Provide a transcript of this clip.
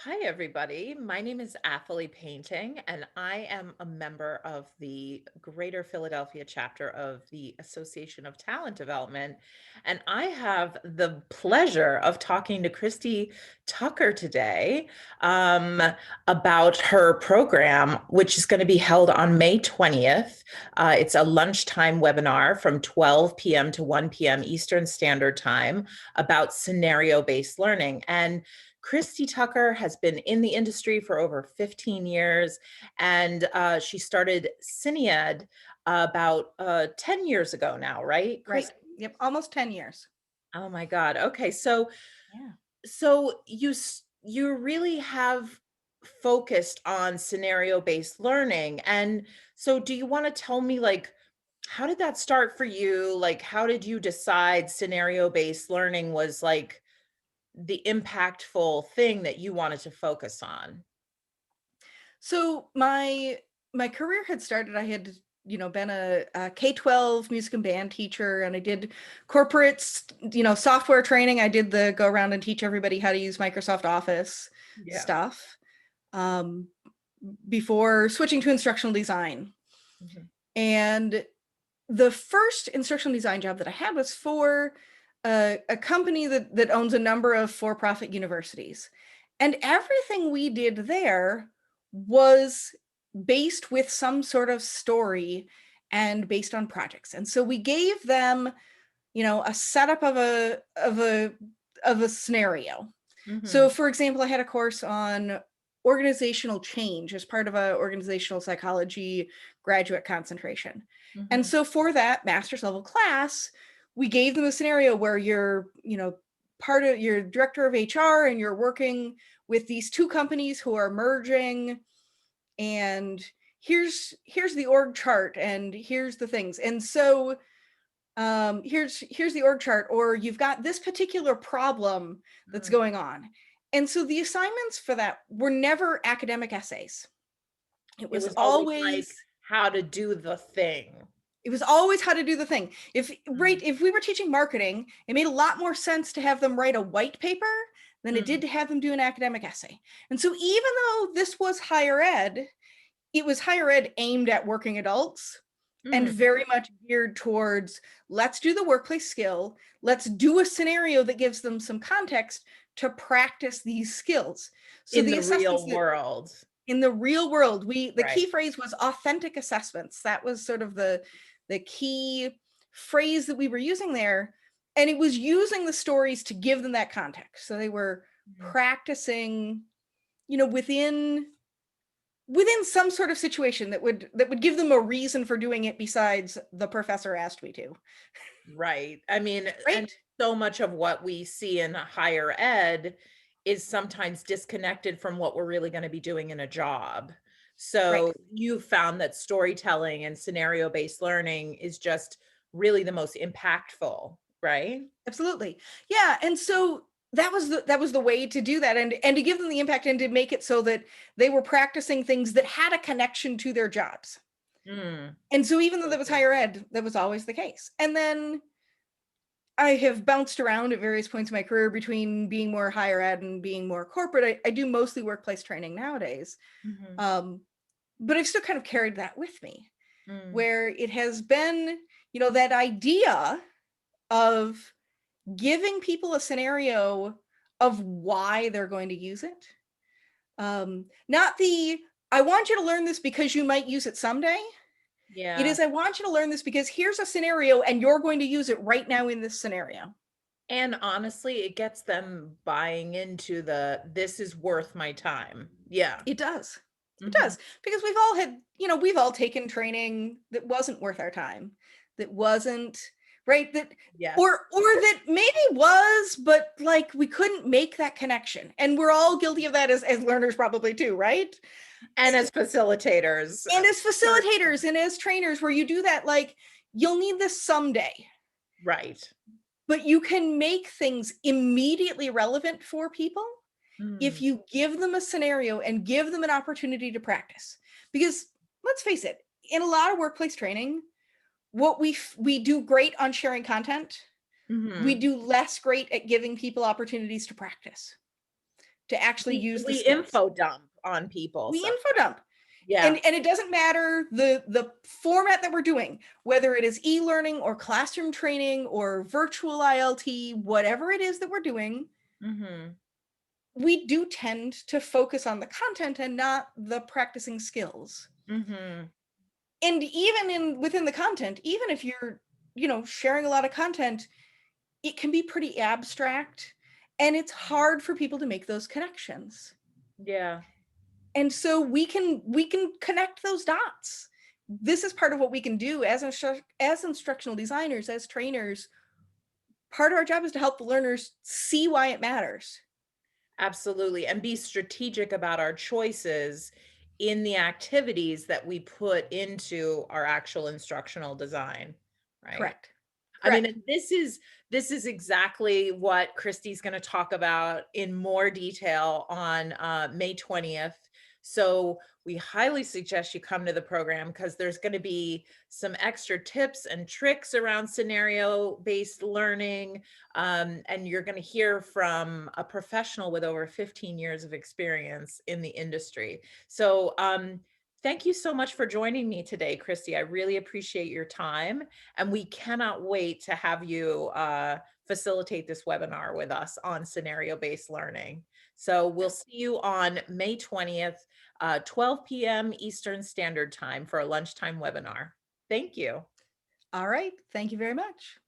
Hi, everybody. My name is Athalie Painting, and I am a member of the Greater Philadelphia chapter of the Association of Talent Development. And I have the pleasure of talking to Christy Tucker today about her program, which is going to be held on May 20th. It's a lunchtime webinar from 12 p.m. to 1 p.m. Eastern Standard Time about scenario-based learning. And Christy Tucker has been in the industry for over 15 years, and she started Cineed about 10 years ago now, right, Right. Chris? Yep. Almost 10 years. Oh my God. Okay, so Yeah. you really have focused on scenario-based learning, and so do you want to tell me like how did that start for you? Like, how did you decide scenario-based learning was like the impactful thing that you wanted to focus on? So my career had started. I had been a K-12 music and band teacher, and I did corporate software training. I did the go around and teach everybody how to use Microsoft Office Yeah. stuff um, before switching to instructional design. Mhm. And the first instructional design job that I had was for a company that owns a number of for-profit universities. And everything we did there was based with some sort of story and based on projects. And so we gave them, a setup of a scenario. So Mhm. for example, I had a course on organizational change as part of a organizational psychology graduate concentration. And Mhm. so for that master's level class, we gave them a scenario where you're, part of your director of HR and you're working with these two companies who are merging, and here's the org chart and here's the things. And so here's the org chart, or you've got this particular problem that's Mm. going on. And so the assignments for that were never academic essays. it It was was always always like how to do the thing. it was always how to do the thing. Mm. If we were teaching marketing, it made a lot more sense to have them write a white paper than it did Mm. to have them do an academic essay. And so even though this was higher ed, it was higher ed aimed at working adults and Mm. very much geared towards, let's do the workplace skill, let's do a scenario that gives them some context to practice these skills. So In the the assessments real that world. in the real world, the Right. key phrase was authentic assessments. That was sort of the key phrase that we were using there. And it was using the stories to give them that context. So they were Mhm. practicing, within some sort of situation that would give them a reason for doing it besides the professor asked me to. Right. I mean, and Right. so much of what we see in higher ed is sometimes disconnected from what we're really going to be doing in a job. Right. So you found that storytelling and scenario-based learning is just really the most impactful, right? Absolutely. Yeah. And so that was the way to do that, and to give them the impact and to make it so that they were practicing things that had a connection to their jobs. Mm. And so even though that was Okay. higher ed, that was always the case. And then I have bounced around at various points in my career between being more higher ed and being more corporate. I do mostly workplace training nowadays. Mhm. Um, but I've still kind of carried that with me, Mm. where it has been, that idea of giving people a scenario of why they're going to use it. Not the, I want you to learn this because you might use it someday. It Yeah. is, I want you to learn this because here's a scenario and you're going to use it right now in this scenario. And honestly, it gets them buying into the this is worth my time. Yeah. It does. It Mhm. does. Because we've all taken training that wasn't worth our time, that wasn't right, that Yes. or that maybe was, but like we couldn't make that connection. And we're all guilty of that as learners probably too, right? And as facilitators, And as facilitators certainly. and as trainers, where you do that, like, you'll need this someday, Right. but you can make things immediately relevant for people if Mm. you give them a scenario and give them an opportunity to practice. Because let's face it, in a lot of workplace training, what we do great on sharing content, we Mhm. do less great at giving people opportunities to practice, to actually use the We skills. info dump on people We sometimes. info dump. Yeah. And it doesn't matter the format that we're doing, whether it is e-learning or classroom training or virtual ILT, whatever it is that we're doing, Mhm. we do tend to focus on the content and not the practicing skills. Mhm. And even within the content, even if you're, sharing a lot of content, it can be pretty abstract and it's hard for people to make those connections. Yeah. And so we can connect those dots. This is part of what we can do as as instructional designers, as trainers. Part of our job is to help the learners see why it matters. Absolutely, and be strategic about our choices in the activities that we put into our actual instructional design, right? Correct. I mean, Correct. and this is exactly what Christy's gonna talk about in more detail on, May 20th. So, we highly suggest you come to the program because there's gonna be some extra tips and tricks around scenario-based learning, and you're gonna hear from a professional with over 15 years of experience in the industry. So, thank you so much for joining me today, Christy. I really appreciate your time. And we cannot wait to have you facilitate this webinar with us on scenario-based learning. So we'll see you on May 20th, 12 p.m. Eastern Standard Time for a lunchtime webinar. Thank you. All right. Thank you very much.